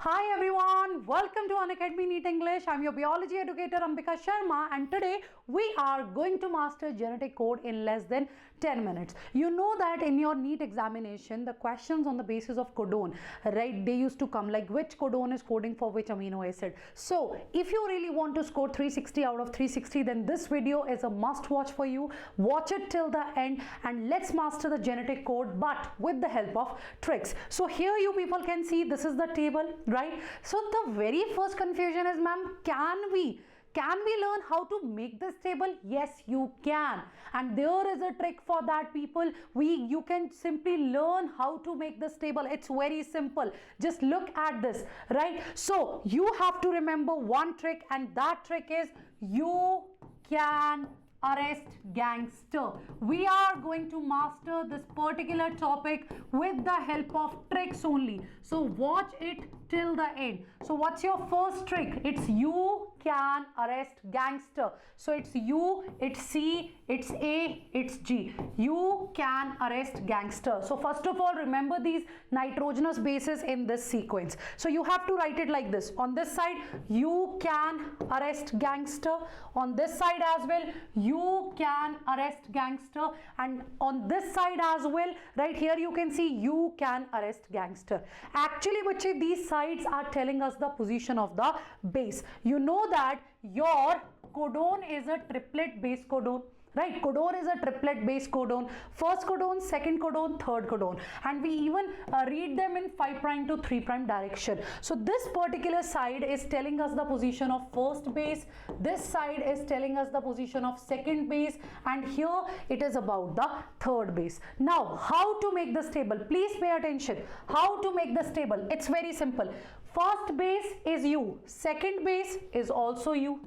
Hi everyone, welcome to Unacademy NEET English. I'm your biology educator Ambika Sharma, and today we are going to master genetic code in less than 10 minutes. You know that in your NEET examination, the questions on the basis of codon, right, they used to come like which codon is coding for which amino acid. So if you really want to score 360 out of 360, then this video is a must watch for you. Watch it till the end and let's master the genetic code, but with the help of tricks. So here you people can see this is the table, right? So the very first confusion is, ma'am, can we learn how to make this table? Yes, you can, and there is a trick for that, people. You can simply learn how to make this table. It's very simple. Just look at this, right? So you have to remember one trick, and that trick is you can arrest gangster. We are going to master this particular topic with the help of tricks only. So watch it till the end. So what's your first trick? It's you can arrest gangster. So it's U, it's C, it's A, it's G. You can arrest gangster. So first of all, remember these nitrogenous bases in this sequence. So you have to write it like this. On this side, you can arrest gangster. On this side as well, you can arrest gangster, and on this side as well, right here you can see you can arrest gangster. Actually, bache, these sides are telling us the position of the base. You know that your codon is a triplet base codon. Right, codon is a triplet base codon. First codon, second codon, third codon, and we even read them in 5' to 3' direction. So this particular side is telling us the position of first base, this side is telling us the position of second base, and here it is about the third base. Now how to make this table? Please pay attention. How to make this table? It's very simple. First base is you, second base is also you,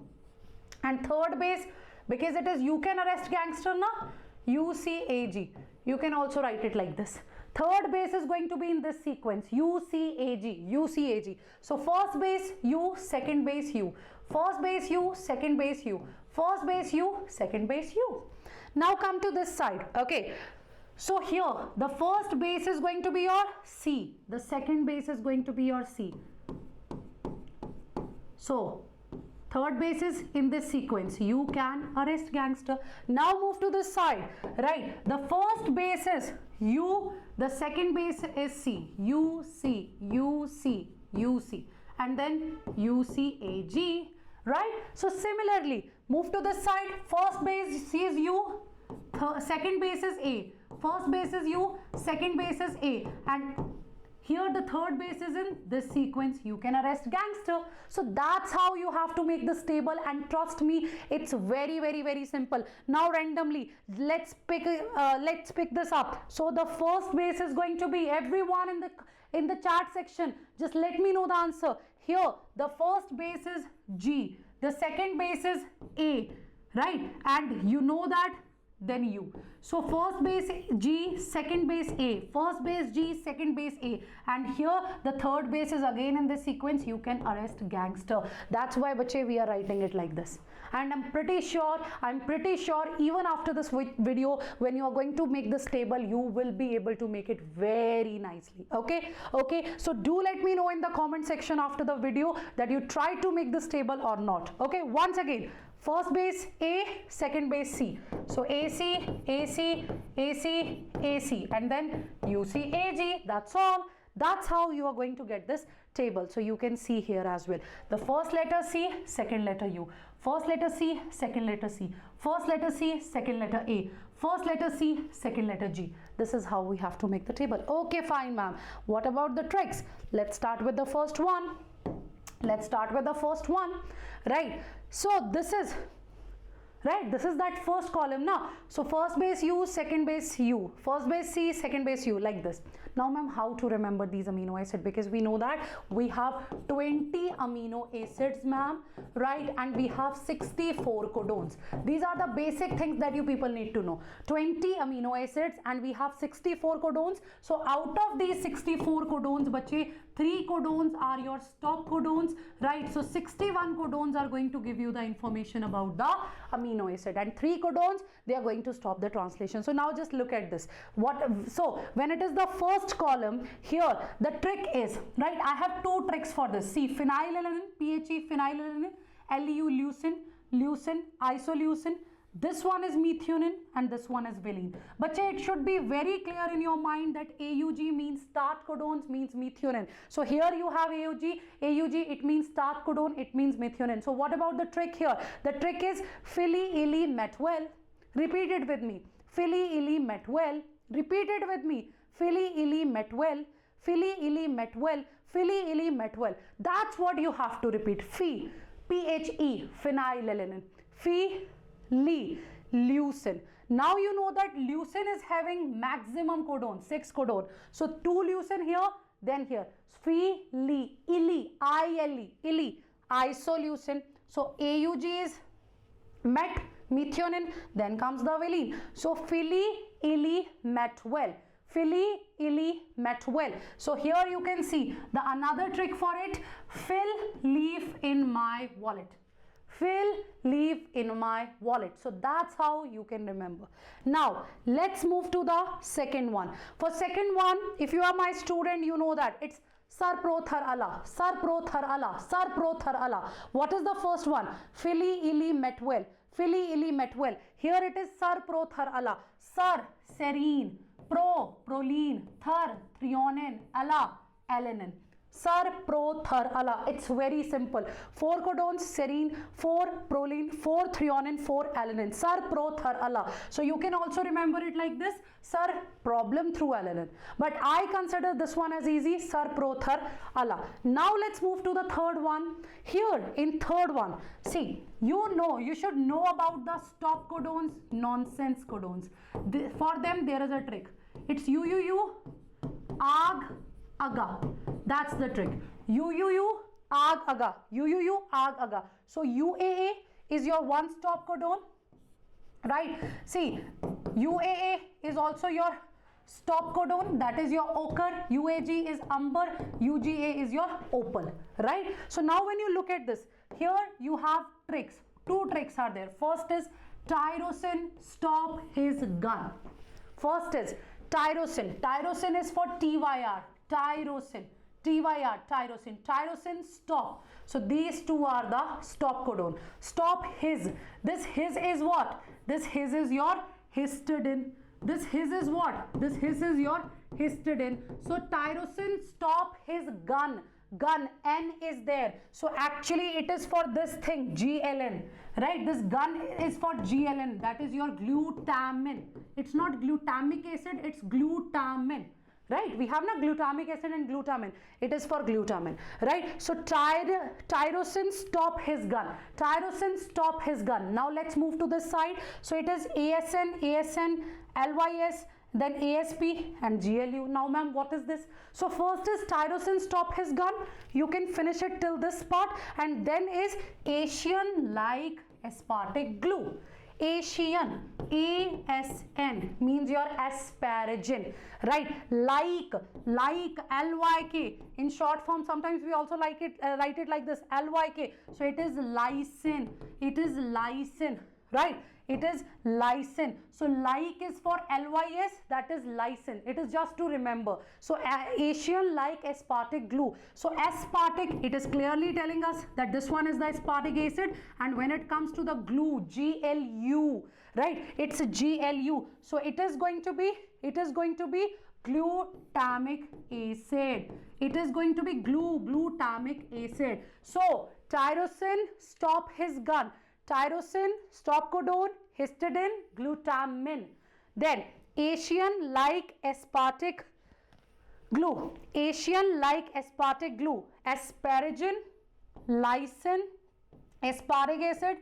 and third base, because it is you can arrest gangster, na, UCAG. You can also write it like this. Third base is going to be in this sequence, UCAG, UCAG. So first base you, second base you, first base you, second base you, first base you, second base you. Now come to this side, okay. So here the first base is going to be your C, the second base is going to be your C. So third base is in this sequence, you can arrest gangster. Now move to this side, right? The first base is U, the second base is C, UC, UC, UC, and then UCAG, right? So similarly, move to this side. First base is U, second base is A, first base is U, second base is A, and here the third base is in this sequence, you can arrest gangster. So that's how you have to make this table, and trust me, it's very simple. Now randomly, let's pick this up. So the first base is going to be, everyone in the chat section, just let me know the answer. Here the first base is G, the second base is A, right? And you know that, then U. So first base G, second base A, first base G, second base A, and here the third base is again in this sequence, you can arrest gangster. That's why, bache, we are writing it like this. And I'm pretty sure even after this video, when you are going to make this table, you will be able to make it very nicely. Okay, so do let me know in the comment section after the video that you try to make this table or not. Okay, once again, first base A, second base C. So AC, AC, AC, AC, and then UCAG. That's all. That's how you are going to get this table. So you can see here as well. The first letter C, second letter U. First letter C, second letter C. First letter C, second letter A. First letter C, second letter G. This is how we have to make the table. Okay, fine, ma'am. What about the tricks? Let's start with the first one. Right? So this is, right, this is that first column now. So first base U, second base U, first base C, second base U, like this. Now ma'am, how to remember these amino acids? Because we know that we have 20 amino acids, ma'am, right? And we have 64 codons. These are the basic things that you people need to know. 20 amino acids and we have 64 codons. So out of these 64 codons, bache, 3 codons are your stop codons, right? So 61 codons are going to give you the information about the amino amino acid, and 3 codons, they are going to stop the translation. So now just look at this. So when it is the first column, here the trick is, right, I have 2 tricks for this. See, phenylalanine, PHE, phenylalanine, LEU, leucine, isoleucine. This one is methionine and this one is valine. But it should be very clear in your mind that AUG means start codons, means methionine. So here you have AUG, it means start codon, it means methionine. So what about the trick here? The trick is Phili-ili-met-well. Repeat it with me. Phili-ili-met-well. Repeat it with me. Phili-ili-met-well. Phili-ili-met-well. Phili-ili-met-well. That's what you have to repeat. Phe, PHE, phenylalanine. Leucine. Now you know that leucine is having maximum codon, 6 codon. So 2 leucine here, then here. Ili, isoleucine. So AUG is methionine, then comes the valine. So Phili-ili-met-well. Phili-ili-met-well. So here you can see the another trick for it. Fill leaf in my wallet. Fill leaf in my wallet. So that's how you can remember. Now let's move to the second one. For second one, if you are my student, you know that it's Sar pro thar ala, Sar pro thar ala, Sar pro thar ala. What is the first one? Phili-ili-met-well. Phili-ili-met-well. Here it is Sar pro thar ala. Sar, serine. Pro, proline. Thar, threonine. Ala, alanine. Sar pro thar ala. It's very simple. 4 codons, serine, 4 proline, 4 threonine, 4 alanine. Sar pro thar ala. So you can also remember it like this. Sir, problem through alanine. But I consider this one as easy. Sar pro thar ala. Now let's move to the third one. Here in third one, see, you should know about the stop codons, nonsense codons. For them there is a trick. It's UUU, AG, AGA. That's the trick. UUU, AG, AGA. UUU, AG, AGA. So UAA is your one stop codon, right? See, UAA is also your stop codon, that is your ochre. UAG is amber. UGA is your opal, right? So now when you look at this, here you have tricks. 2 tricks are there. First is tyrosine, stop his gun. First is tyrosine. Tyrosine is for TYR. Tyrosine. TYR, tyrosine. Tyrosine, stop. So these 2 are the stop codon. Stop his. This his is what? This his is your histidine. This his is what? This his is your histidine. So tyrosine, stop his gun. Gun, N is there. So actually it is for this thing, GLN. Right? This gun is for GLN. That is your glutamine. It's not glutamic acid, it's glutamine. Right? We have not glutamic acid and glutamine. It is for glutamine. Right? So tyrosine, stop his gun. Tyrosine, stop his gun. Now let's move to this side. So it is ASN, LYS, then ASP and GLU. Now ma'am, what is this? So first is tyrosine, stop his gun. You can finish it till this part. And then is Asian like aspartic glue. Asian, ASN means your asparagine, right? Like, LYK. In short form, sometimes we also write it like this, LYK. So it is lysine. It is lysine, right? It is lysine. So like is for LYS, that is lysine. It is just to remember. So Asian like aspartic glue. So aspartic, it is clearly telling us that this one is the aspartic acid, and when it comes to the glue, GLU, right? It's a GLU. So it is going to be glutamic acid. It is going to be glutamic acid. So tyrosine, stop his gun. Tyrosine, stop codon, histidine, glutamine. Then Asian like aspartic glue. Asian like aspartic glue. Asparagine, lysine, aspartic acid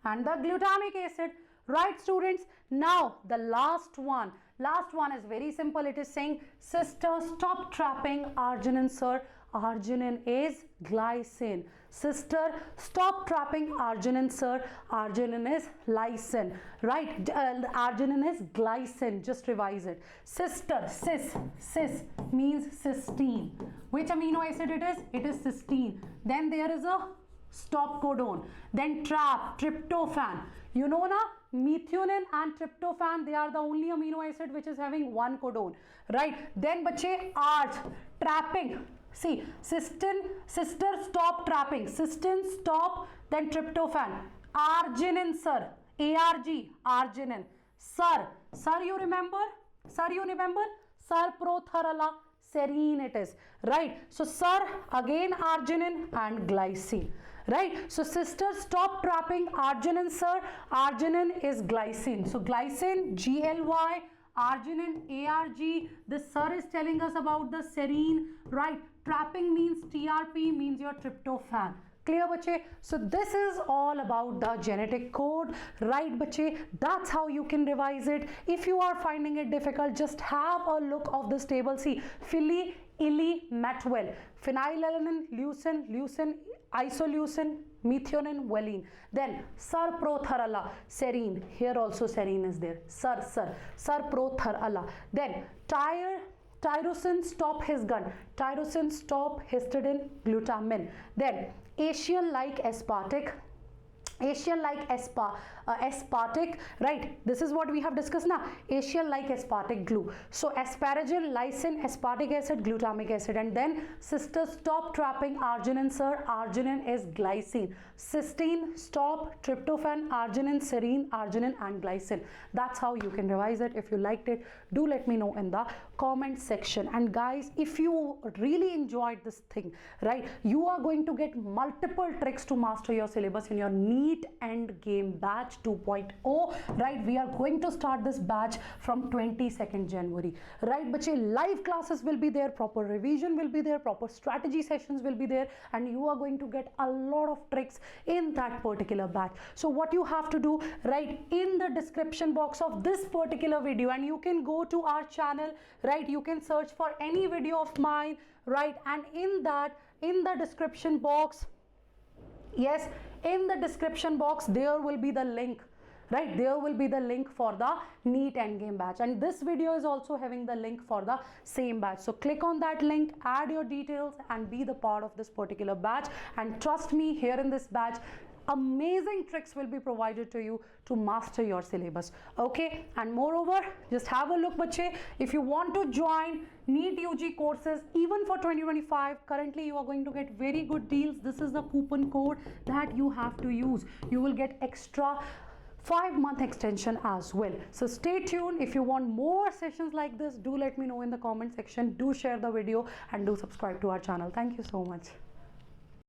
and the glutamic acid. Right students? Now the last one. Last one is very simple. It is saying, sister, stop trapping arginine, sir. Arginine is glycine. Sister, stop trapping arginine, sir. Arginine is lysine. Right? Arginine is glycine. Just revise it. Sister, cis means cysteine. Which amino acid it is? It is cysteine. Then there is a stop codon. Then trap, tryptophan. You know na, methionine and tryptophan, they are the only amino acid which is having one codon, right? Then bache, arch, trapping. See, cysteine, sister, stop trapping. Cysteine, stop, then tryptophan. Arginine, sir, ARG, arginine. Sir, you remember? Sir, protharala, serine it is, right? So, sir, again arginine and glycine, right? So, sister, stop trapping arginine, sir. Arginine is glycine. So, glycine, GLY, arginine, ARG. This sir is telling us about the serine, right? Trapping means TRP, means your tryptophan. Clear, bache? So this is all about the genetic code, right, bache? That's how you can revise it. If you are finding it difficult, just have a look of this table. See, Philly, Illy, Metwell, phenylalanine, leucine, isoleucine, methionine, valine. Then sir, protharala, serine. Here also serine is there. Sir, protharala. Then tyrosine, stop his gun. Tyrosine, stop histidine, glutamine. Then Asian-like aspartic, aspartic, right? This is what we have discussed now. Asian-like aspartic glue. So asparagine, lysine, aspartic acid, glutamic acid. And then sister, stop trapping arginine, sir. Arginine is glycine. Cysteine, stop, tryptophan, arginine, serine, arginine and glycine. That's how you can revise it. If you liked it, do let me know in the comment section. And guys, if you really enjoyed this thing, right, you are going to get multiple tricks to master your syllabus in your NEET End Game batch 2.0, right? We are going to start this batch from 22nd January, right? Bache, live classes will be there, proper revision will be there, proper strategy sessions will be there, and you are going to get a lot of tricks in that particular batch. So what you have to do, right, in the description box of this particular video, and you can go to our channel, right, you can search for any video of mine, right, and in the description box, yes, in the description box there will be the link, right? There will be the link for the NEET Endgame batch, and this video is also having the link for the same batch. So click on that link, add your details and be the part of this particular batch. And trust me, here in this batch, amazing tricks will be provided to you to master your syllabus, okay? And moreover, just have a look, bache, if you want to join NEET UG courses even for 2025, currently you are going to get very good deals. This is the coupon code that you have to use. You will get extra 5-month extension as well. So stay tuned. If you want more sessions like this, do let me know in the comment section. Do share the video and do subscribe to our channel. Thank you so much.